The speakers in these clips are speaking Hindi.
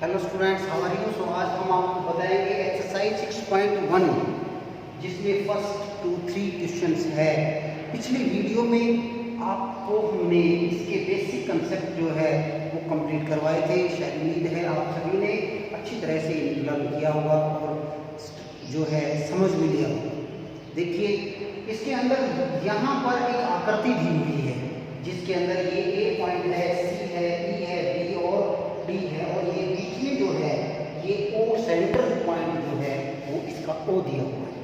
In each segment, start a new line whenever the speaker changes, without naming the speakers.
Hello students, how are you? So आज हम आपको बताएंगे एक्सरसाइज 6.1 जिसमें फर्स्ट 2-3 क्वेश्चंस है। पिछली वीडियो में आपको हमने इसके बेसिक कंसेप्ट जो है वो कंप्लीट करवाए थे। शायद उम्मीद है आप सभी ने अच्छी तरह से लर्न किया होगा और जो है समझ भी लिया होगा। देखिए इसके अंदर यहाँ पर एक आकृति दी हुई है जिसके अंदर ये ए पॉइंट है, सी है, ई है, बी और डी है और ये बीच में जो है ये ओ सेंट्रल पॉइंट जो है वो इसका ओ दिया हुआ है।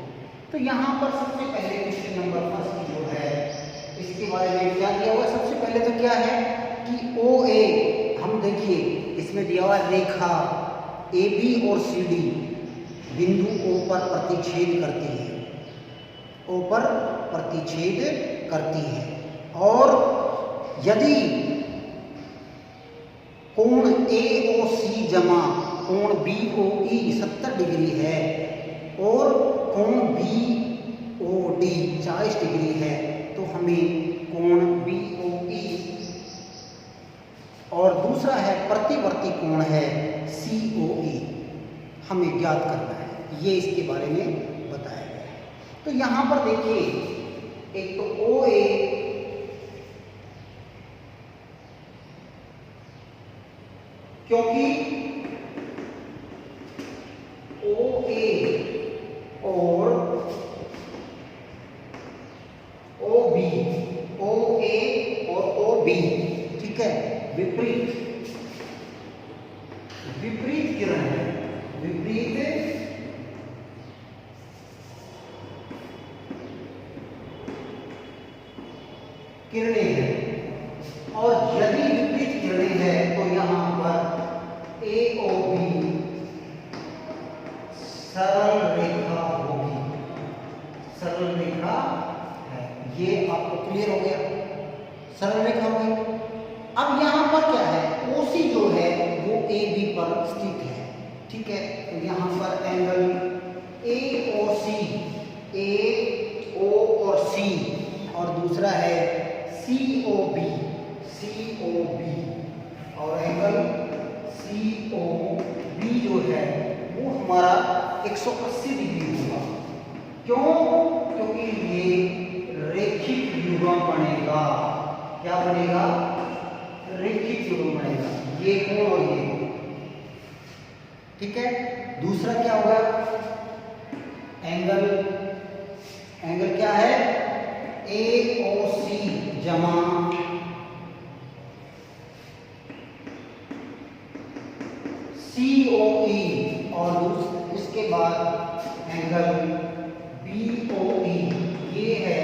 तो यहाँ पर सबसे पहले क्वेश्चन नंबर फर्स्ट जो है इसके बारे में क्या दिया हुआ है? सबसे पहले तो क्या है कि ओ ए, हम देखिए इसमें दिया हुआ रेखा ए बी और सी डी बिंदु ओ पर प्रतिच्छेद करती है, ओ पर प्रतिच्छेद करती है। और यदि कोण AOC जमा कोण BOE 70 डिग्री है और कोण BOD 40 डिग्री है तो हमें कोण BOE और दूसरा है प्रतिवर्ती कोण है COE हमें ज्ञात करना है। ये इसके बारे में बताया गया है। तो यहाँ पर देखिए एक तो OA क्योंकि OA और OB, OA और OB ठीक है विपरीत किरण है, विपरीत किरणें हैं। और यदि विपरीत किरणें हैं तो यहाँ पर AOB सरल रेखा होगी, सरल रेखा है। ये आपको क्लियर हो गया, सरल रेखा होगी। अब यहाँ पर क्या है, OC जो है वो AB पर स्थित है, ठीक है। तो यहाँ पर एंगल AOC, AO और C और दूसरा है COB और एंगल COB जो है वो हमारा 180 डिग्री होगा। क्यों? क्योंकि ये रेखिक युग्म बनेगा। क्या बनेगा? रेखिक युग्म बनेगा, ये कोण और ये कोण, ठीक है। दूसरा क्या होगा, एंगल क्या है AOC जमा COE और इसके बाद एंगल BOE ये है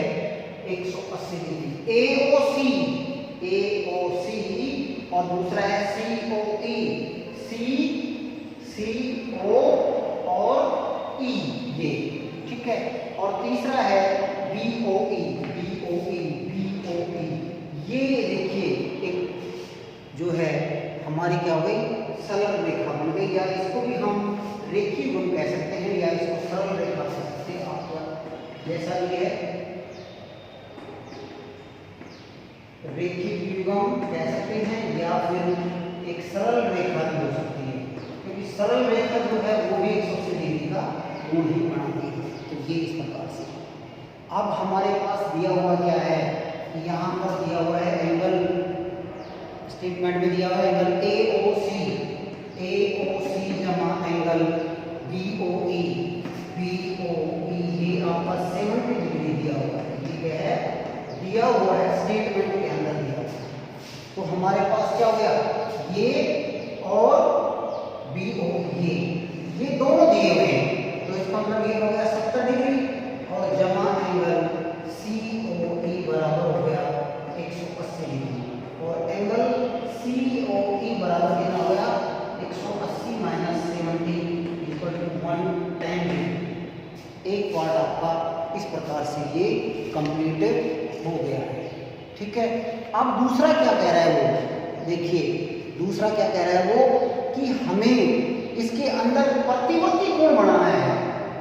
180 डिग्री। AOC और दूसरा है COE, CO और E ये, ठीक है। और तीसरा है BOE ये देखिए एक जो है हमारी क्या हो गई, सरल रेखा बन गई, या इसको भी हम रेखीय गुण कह सकते हैं या इसको सरल रेखा कह सकते हैं। आपका जैसा ये है रेखीय युग्म कह सकते हैं या फिर एक सरल रेखा भी हो सकती है, क्योंकि सरल रेखा जो है वो भी 180 डिग्री का कोण ही बनाती है। तो ये इस प्रकार से। अब हमारे पास दिया हुआ क्या है, यहाँ पर दिया हुआ है एंगल, स्टेटमेंट में दिया हुआ है एंगल AOC जमा एंगल BOE ये आपका 70 डिग्री दिया हुआ है, ठीक है, दिया हुआ है स्टेटमेंट के अंदर दिया हुआ है। तो हमारे पास क्या हो गया, ये और BO ये दोनों दिए हुए हैं, तो इसका मतलब ये हो गया 70 डिग्री और जमा एंगल COE बराबर हो गया 180 डिग्री और एंगल COE बराबर कितना हो गया 180 माइनस 70 इक्वल टू 110 डिग्री। एक पार्ट आपका इस प्रकार से ये कंप्लीट हो गया है, ठीक है। अब दूसरा क्या कह रहा है वो देखिए, दूसरा क्या कह रहा है वो कि हमें इसके अंदर प्रतिवर्ती कोण बनाना है।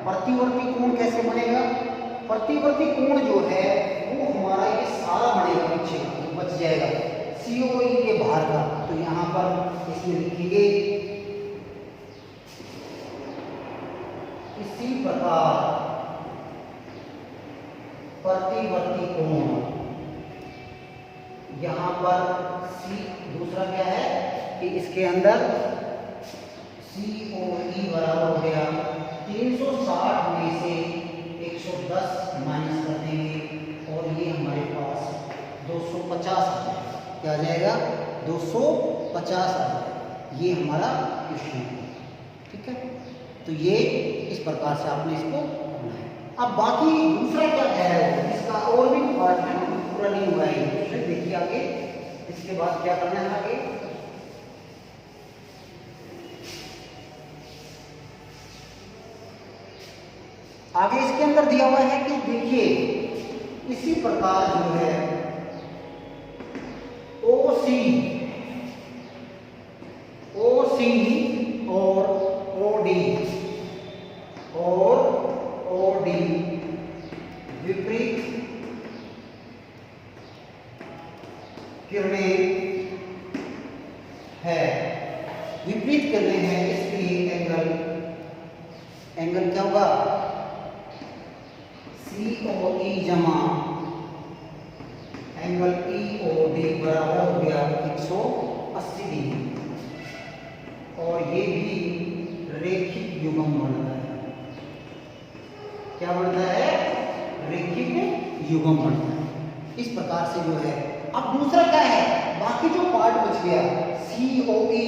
प्रतिवर्ती कोण कैसे बनेगा? प्रतिवर्ती कोण जो है वो हमारा ये सारा बनेगा, पीछे तो बच जाएगा COE के बाहर का। तो यहाँ पर इसमें लिखेंगे इसी प्रकार प्रतिवर्ती कोण, यहाँ पर सी, दूसरा क्या है कि इसके अंदर COE बराबर हो गया 360 में से 110 माइनस कर देंगे और ये हमारे पास 250 आ जाएगा। क्या आ जाएगा? 250 आ जाएगा। ये हमारा क्वेश्चन है। ठीक है, तो ये इस प्रकार से आपने इसको करना है। अब बाकी दूसरा क्या है, इसका और भी पार्ट है, पूरा नहीं हुआ है क्वेश्चन। देखिए आगे, इसके बाद क्या करना है आगे। आगे इसके अंदर दिया हुआ है कि देखिए इसी प्रकार जो है OC और OD विपरीत किरणें है, विपरीत किरणें हैं, इसलिए एंगल क्या होगा? COE जमा एंगल EOD बराबर हो गया 180 डिग्री और ये भी रेखिक युग्म बनता है। क्या बनता है? रेखिक युग्म बनता है। इस प्रकार से जो है। अब दूसरा क्या है, बाकी जो पार्ट बच गया COE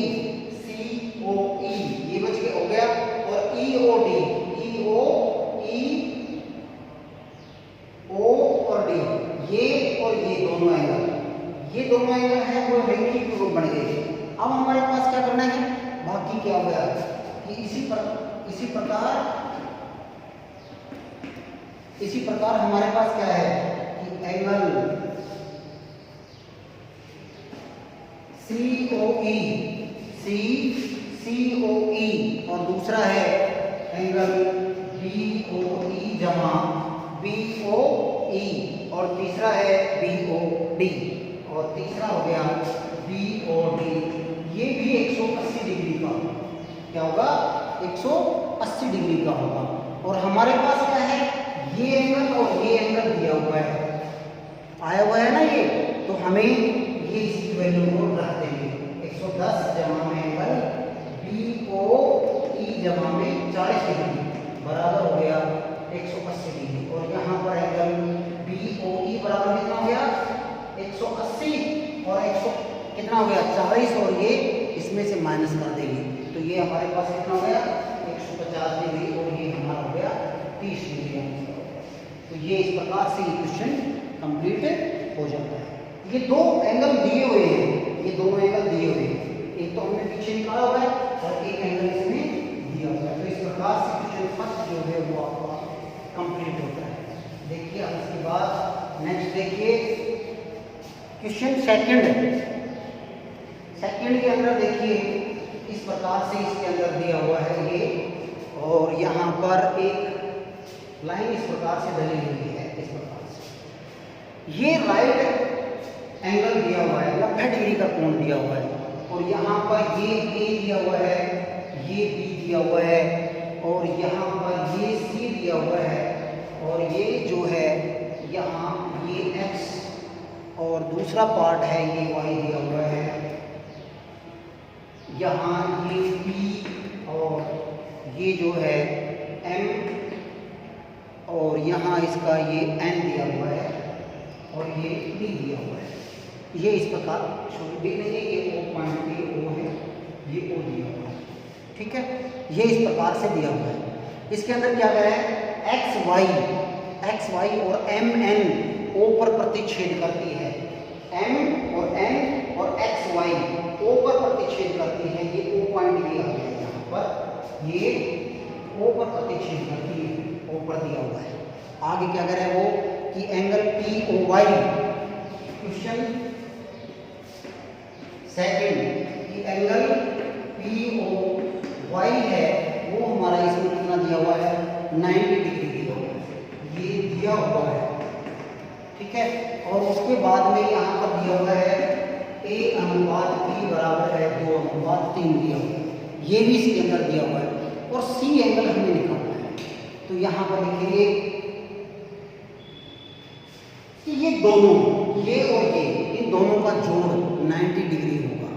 ये बच गया, हो गया, और EOD O और D, ये और ये दोनों एंगल है वो रेखिक युग्म बन गए। अब हमारे पास क्या करना है, बाकी क्या हो गया कि इसी प्रकार हमारे पास क्या है कि एंगल COE और दूसरा है एंगल BOE जमा BOE और तीसरा है BOD और तीसरा हो गया BOD। ये भी 180 डिग्री का, क्या होगा? 180 डिग्री का होगा। और हमारे पास क्या है, ये एंगल और ये एंगल दिया हुआ है, आया हुआ है ना ये, तो हमें ये इसकी वैल्यू को रख देंगे। 110 जमा में एंगल BOE जमा में 40 डिग्री बराबर हो गया 180 डिग्री और यहाँ पर एंगल BOE बराबर कितना हो गया? 180 और 100 कितना हो गया? 40 और ये इसमें से माइनस कर देंगे तो ये हमारे पास कितना हो गया? 150 डिग्री और ये हमारा हो गया 30 डिग्री। तो ये इस प्रकार से ये क्वेश्चन कंप्लीट हो जाता है। ये दो एंगल दिए हुए हैं, ये दोनों एंगल दिए हुए हैं, एक तो हमने पीछे निकाला हुआ है और एक एंगल इसमें दिया हुआ है। तो इस प्रकार से क्वेश्चन फर्स्ट जो है वो आपका कंप्लीट होता है। देखिए अब इसके बाद नेक्स्ट देखिए क्वेश्चन सेकंड के अंदर देखिए इस प्रकार से इसके अंदर दिया हुआ है ये, और यहाँ पर एक लाइन इस प्रकार से डली हुई है। इस प्रकार से ये राइट एंगल दिया हुआ है, 90 डिग्री का कोण दिया हुआ है और यहाँ पर ये A दिया हुआ है, ये B दिया हुआ है और यहाँ पर ये C दिया हुआ है और ये जो है यहाँ ये X और दूसरा पार्ट है ये Y दिया हुआ है, यहाँ ये P और ये जो है M और यहाँ इसका ये N दिया हुआ है और ये D दिया हुआ है। ये इस प्रकार देख लीजिए, ये O पॉइंट पे O है, ये O दिया हुआ है। ठीक है, ये इस प्रकार से दिया हुआ है। इसके अंदर क्या है, x y और m n O पर प्रतिच्छेद करती है, m और n और x y O पर प्रतिच्छेद करती है। ये O पॉइंट दिया हुआ है, यहाँ पर ये O पर प्रतिच्छेद करती है, O पर दिया हुआ है। आगे क्या करें वो कि एंगल POY, क्वेश्चन सेकंड कि एंगल POY है वो हमारा इसमें कितना दिया हुआ है, 90 डिग्री दिया हुआ है, ये दिया हुआ है। ठीक है, और उसके बाद में यहाँ पर दिया हुआ है A/P बराबर है 2/3 दिया हुआ है, ये भी इसके अंदर दिया हुआ है और C एंगल हमें निकालना है। तो यहाँ पर लिखेंगे कि ये दोनों, ये और ये, इन दोनों का जोड़ 90 डिग्री होगा।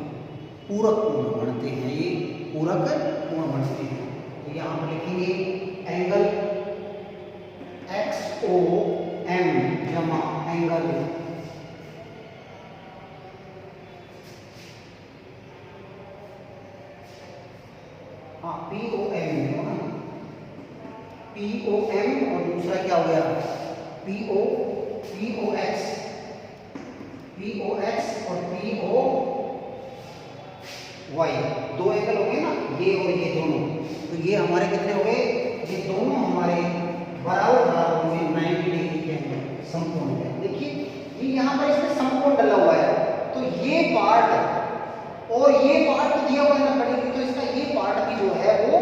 पूरक कोण बनते हैं, ये पूरक कोण बनते हैं। तो यहाँ पर लिखेंगे एंगल XOM जमा एंगल POM और दूसरा क्या हो गया POX और POY, दो एंगल हो गए ना, ये और ये दोनों। तो ये हमारे कितने हो गए, ये दोनों हमारे बराबर बराबर में 90 डिग्री के एंगल समकोण है। देखिए ये यहाँ पर इसमें समकोण डला हुआ है, तो ये पार्ट और ये पार्ट दिया हुआ है 90 डिग्री, तो इसका ये पार्ट भी जो है वो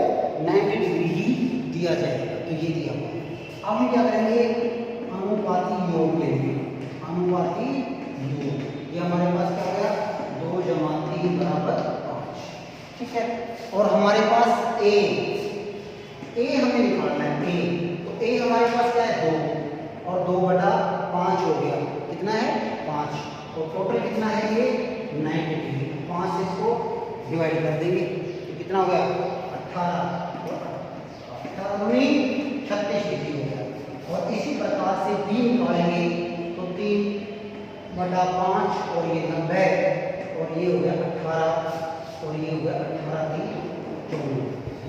90 डिग्री ही दिया जाएगा। तो ये दिया हुआ है। अब हम क्या करेंगे, अनुपाती योग लेंगे। अनुपाती योग, ये हमारे पास क्या हो गया 2 + 3 = 5, ठीक है। और हमारे पास ए हमें निकालना है, तो ए हमारे पास क्या है 2 और 2/5 हो गया, कितना है 5। तो टोटल कितना है ये 90 डिग्री। 5 से इसको डिवाइड कर देंगे तो कितना हो गया 18 36 डिग्री हो गया। और इसी प्रकार से बी निकालेंगे तो 3/5 और ये 90 और ये हो गया 18 और ये हो गया 18 × 3 = 24।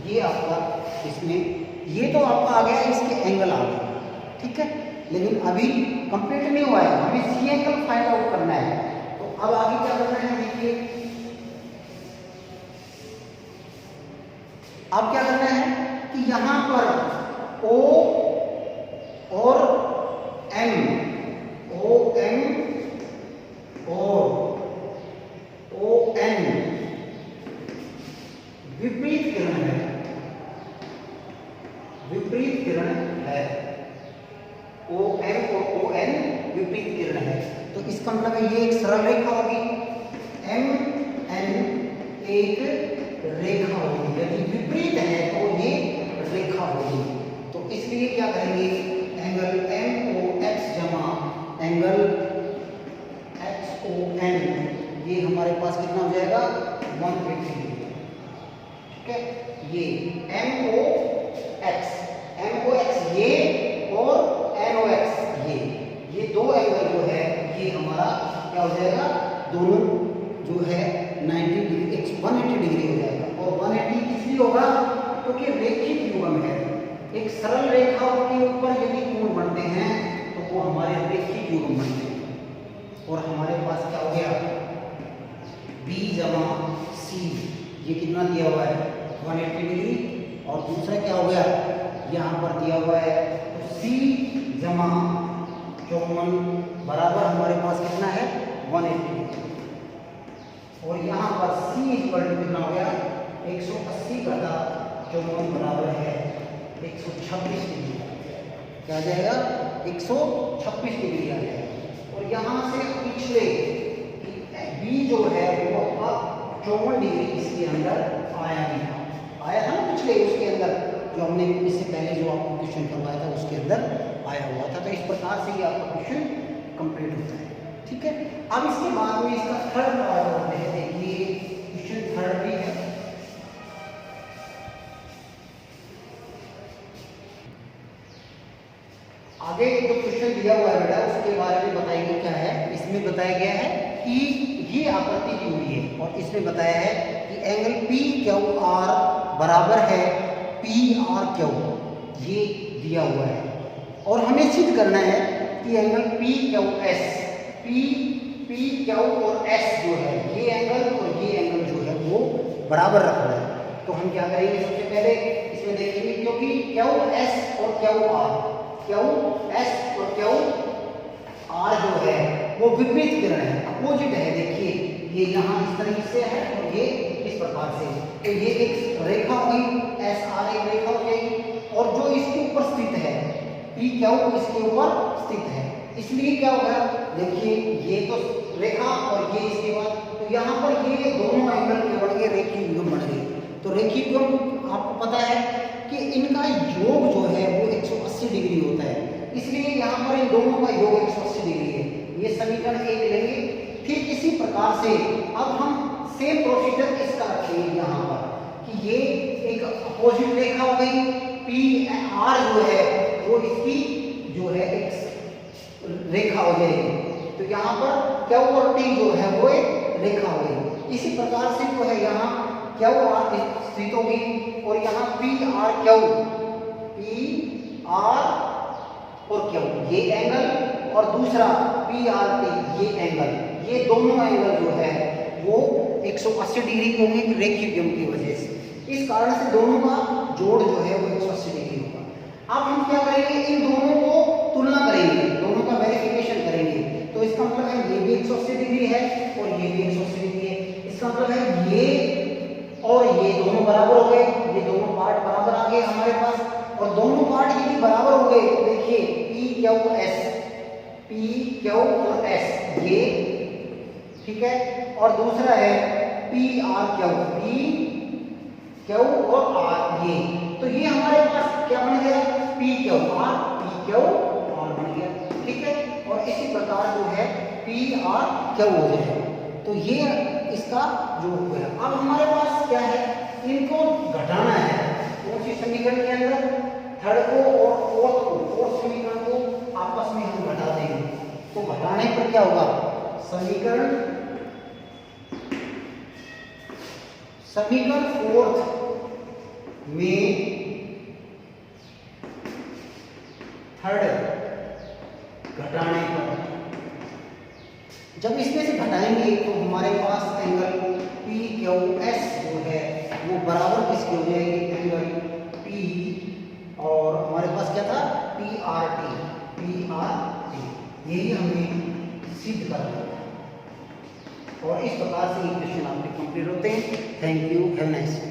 ये आपका इसमें, ये तो आपका आ गया, इसके एंगल आ गए, ठीक है। लेकिन अभी कंप्लीट नहीं हुआ है, हमें सी एंगल फाइंड आउट करना है। तो अब आगे क्या करना है, देखिए अब क्या करना है कि यहाँ पर O और M OM और ON विपरीत किरण है, विपरीत किरण है। OM और ON विपरीत किरण है, तो इसका मतलब है ये एक सरल रेखा होगी, MN एक रेखा होगी। यदि विपरीत है तो ये रेखा होगी। तो इसलिए क्या करेंगे, एंगल MOX जमा एंगल XON, ये हमारे पास कितना हो जाएगा 180 डिग्री, ठीक है। ये MOX ये और NOX ये दो एंगल जो है ये हमारा क्या हो जाएगा, दोनों जो है 90 डिग्री 180 डिग्री हो जाएगा। और 180 इसलिए होगा क्योंकि रेखिक युग्म है। एक सरल रेखा के ऊपर यदि कोण बनते हैं तो वो हमारे रेखिक युग्म बनते हैं। और हमारे पास क्या हो गया B जमा C, ये कितना दिया हुआ है 180 डिग्री। और दूसरा क्या हो गया, यहाँ पर दिया हुआ है तो C जमा 54 बराबर हमारे पास कितना है 180 डिग्री। और यहाँ पर C कितना हो गया 180/54 बराबर है 126 डिग्री। क्या आ जाएगा 126 डिग्री आ जाएगा। और यहाँ से पिछले B जो है वो आपका 54 डिग्री इसके अंदर आया नहीं था, आया था ना पिछले, उसके अंदर जो हमने इससे पहले जो आपको क्वेश्चन करवाया था उसके अंदर आया हुआ था। तो इस प्रकार से ये आपका क्वेश्चन कंप्लीट होता है, ठीक है। अब इसके बाद में इसका थर्ड पार्ट होते हैं, देखिए क्वेश्चन थर्ड भी है। आगे जो क्वेश्चन दिया हुआ है बेटा उसके बारे में बताइए क्या है। इसमें बताया गया है कि ये आकृति दी हुई है और इसमें बताया है कि एंगल PQR बराबर है PRQ, ये दिया हुआ है। और हमें सिद्ध करना है कि एंगल PQS PQ और S जो है ये एंगल और ये एंगल जो है वो बराबर रख रहा है। तो हम क्या करेंगे, सबसे पहले इसमें देखेंगे क्योंकि QS और QR QS और QR जो है वो विपरीत किरण है, अपोजिट है। देखिए ये यहाँ इस तरीके से है और ये इस प्रकार से, तो ये एक रेखा हुई SR एक रेखा हो जाएगी। और जो इसके ऊपर स्थित है PQ इसके ऊपर स्थित है, इसलिए क्या होगा, देखिए ये तो रेखा और ये इसके बाद, तो यहाँ पर ये दोनों एंगल के बन गए रेखीय युग्म बन गए। तो रेखीय युग्म आपको पता है कि इनका योग जो है वो 180 डिग्री होता है, इसलिए यहाँ पर इन दोनों का योग 180 डिग्री है। ये समीकरण 1 लेंगे। ठीक इसी प्रकार से अब हम सेम प्रोसीजर इसका रखेंगे यहाँ पर कि ये एक अपोजिट रेखा हो गई, पी आर जो है वो इसकी जो है एक रेखा हो जाएगी। तो यहाँ पर क्यू और टी जो है वो एक रेखा हो गई। इसी प्रकार से जो है यहाँ क्यू आर स्थित होगी और यहाँ P R Q, P R और क्यू ये एंगल और दूसरा पी आर टी ये एंगल, ये दोनों एंगल जो है वो 180 डिग्री के होंगे रेखीय व्यंग की वजह से। इस कारण से दोनों का जोड़ जो है वो 180 डिग्री होगा। अब हम क्या करेंगे, इन दोनों को तुलना करेंगे, दोनों का वेरिफिकेशन करेंगे। तो इसका मतलब है ये भी 180 डिग्री है और ये भी 180 डिग्री है। इसका मतलब है ये और ये दोनों बराबर हो गए, ये दोनों पार्ट बराबर आ गए हमारे पास। और दोनों पार्ट यदि बराबर हो गए तो देखिए P Q S, P Q और एस ये ठीक है, और दूसरा है P R Q, P Q और आर ये। तो ये हमारे पास क्या बन गया, P Q R, P Q R बन गया। ठीक है, और इसी प्रकार जो है पी आर क्यू हो जाएगा। तो ये इसका जो हो गया। अब हमारे पास क्या है, इनको घटाना है। कौन सी समीकरण के अंदर, थर्ड को और फोर्थ को, फोर्थ समीकरण को आपस में हम घटा देंगे। तो घटाने पर क्या होगा, समीकरण फोर्थ में थर्ड घटाने पर, जब इसमें से घटाएंगे तो हमारे पास एंगल पी क्यू एस जो है वो बराबर किसकी हो जाएगी, एंगल पी और हमारे पास क्या था P R T, P R T. यही हमें सिद्ध करना है। और इस प्रकार से ये क्वेश्चन आपके कंप्लीट होते हैं। Thank you, have nice day.